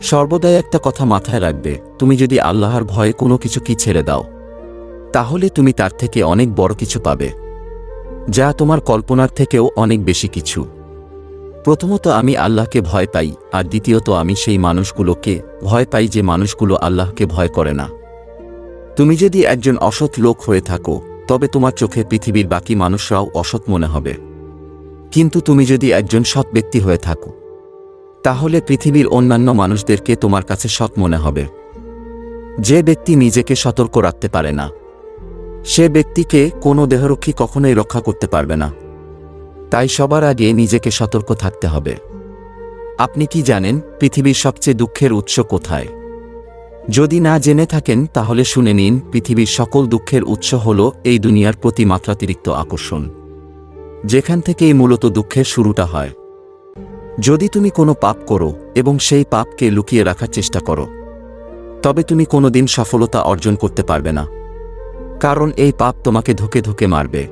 সর্বদাই একটা কথা মাথায় রাখবে, তুমি যদি আল্লাহর ভয়ে কোনো কিছু কি ছেড়ে দাও, তাহলে তুমি তার থেকে অনেক বড় কিছু পাবে, যা তোমার কল্পনার থেকেও অনেক বেশি কিছু। প্রথমত আমি আল্লাহকে ভয় পাই, আর দ্বিতীয়ত আমি সেই মানুষগুলোকে ভয় পাই যে মানুষগুলো আল্লাহকে ভয় করে না। তুমি যদি একজন অসৎ লোক হয়ে থাকো, তবে তোমার চোখে পৃথিবীর বাকি মানুষরাও অসৎ মনে হবে। কিন্তু তুমি যদি একজন সৎ ব্যক্তি হয়ে থাকো, তাহলে পৃথিবীর অন্যান্য মানুষদেরকে তোমার কাছে সৎ মনে হবে। যে ব্যক্তি নিজেকে সতর্ক রাখতে পারে না, সে ব্যক্তিকে কোনো দেহরক্ষী কখনোই রক্ষা করতে পারবে না। তাই সবার আগে নিজেকে সতর্ক থাকতে হবে। আপনি কি জানেন পৃথিবীর সবচেয়ে দুঃখের উৎস কোথায়? যদি না জেনে থাকেন তাহলে শুনে নিন, পৃথিবীর সকল দুঃখের উৎস হল এই দুনিয়ার প্রতি মাত্রাতিরিক্ত আকর্ষণ, যেখান থেকেই মূলত দুঃখের শুরুটা হয়। যদি তুমি কোনো পাপ করো এবং সেই পাপকে লুকিয়ে রাখার চেষ্টা করো, তবে তুমি কোনোদিন সফলতা অর্জন করতে পারবে না, কারণ এই পাপ তোমাকে ধুকে ধুকে মারবে।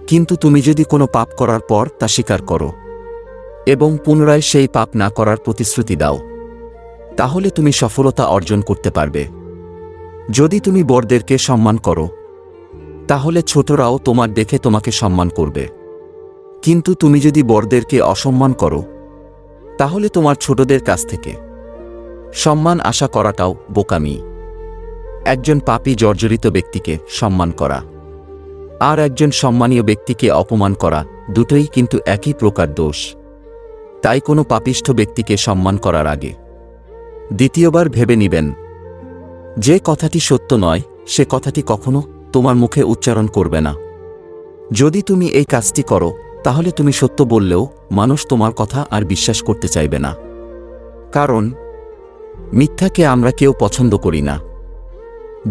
কিন্তু তুমি যদি কোনো পাপ করার পর তা স্বীকার করো এবং পুনরায় সেই পাপ না করার প্রতিশ্রুতি দাও, তাহলে তুমি সফলতা অর্জন করতে পারবে। যদি তুমি বড়দেরকে সম্মান করো, তাহলে ছোটরাও তোমার দেখে তোমাকে সম্মান করবে। কিন্তু তুমি যদি বড়দেরকে অসম্মান করো, তাহলে তোমার ছোটদের কাছ থেকে সম্মান আশা করাটাও বোকামি। একজন পাপী জর্জরিত ব্যক্তিকে সম্মান করা আর একজন সম্মানীয় ব্যক্তিকে অপমান করা, দুটোই কিন্তু একই প্রকার দোষ। তাই কোনো পাপিষ্ঠ ব্যক্তিকে সম্মান করার আগে দ্বিতীয়বার ভেবে নিবেন। যে কথাটি সত্য নয়, সে কথাটি কখনো তোমার মুখে উচ্চারণ করবে না। যদি তুমি এই কাজটি করো, তাহলে তুমি সত্য বললেও মানুষ তোমার কথা আর বিশ্বাস করতে চাইবে না, কারণ মিথ্যাকে আমরা কেউ পছন্দ করি না।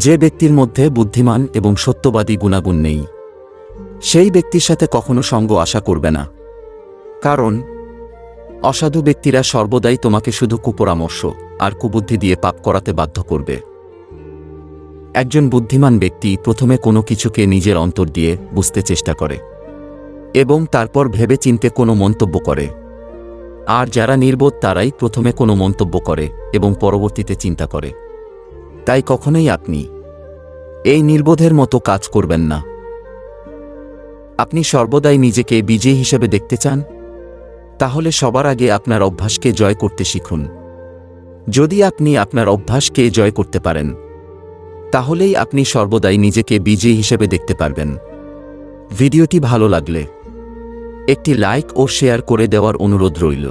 যে ব্যক্তির মধ্যে বুদ্ধিমান এবং সত্যবাদী গুণাগুণ নেই, সেই ব্যক্তির সাথে কখনো সঙ্গ আশা করবে না, কারণ অসাধু ব্যক্তিরা সর্বদাই তোমাকে শুধু কুপরামর্শ আর কুবুদ্ধি দিয়ে পাপ করাতে বাধ্য করবে। একজন বুদ্ধিমান ব্যক্তি প্রথমে কোনো কিছুকে নিজের অন্তর দিয়ে বুঝতে চেষ্টা করে এবং তারপর ভেবে চিন্তে কোনো মন্তব্য করে, আর যারা নির্বোধ তারাই প্রথমে কোনো মন্তব্য করে এবং পরবর্তীতে চিন্তা করে। তাই কখনোই আপনি এই নির্বোধের মতো কাজ করবেন না। আপনি সর্বদাই নিজেকে বিজয়ী হিসেবে দেখতে চান, তাহলে সবার আগে আপনার অভ্যাসকে জয় করতে শিখুন। যদি আপনি আপনার অভ্যাসকে জয় করতে পারেন, তাহলেই আপনি সর্বদাই নিজেকে বিজয়ী হিসেবে দেখতে পারবেন। ভিডিওটি ভালো লাগলে একটি লাইক ও শেয়ার করে দেওয়ার অনুরোধ রইল।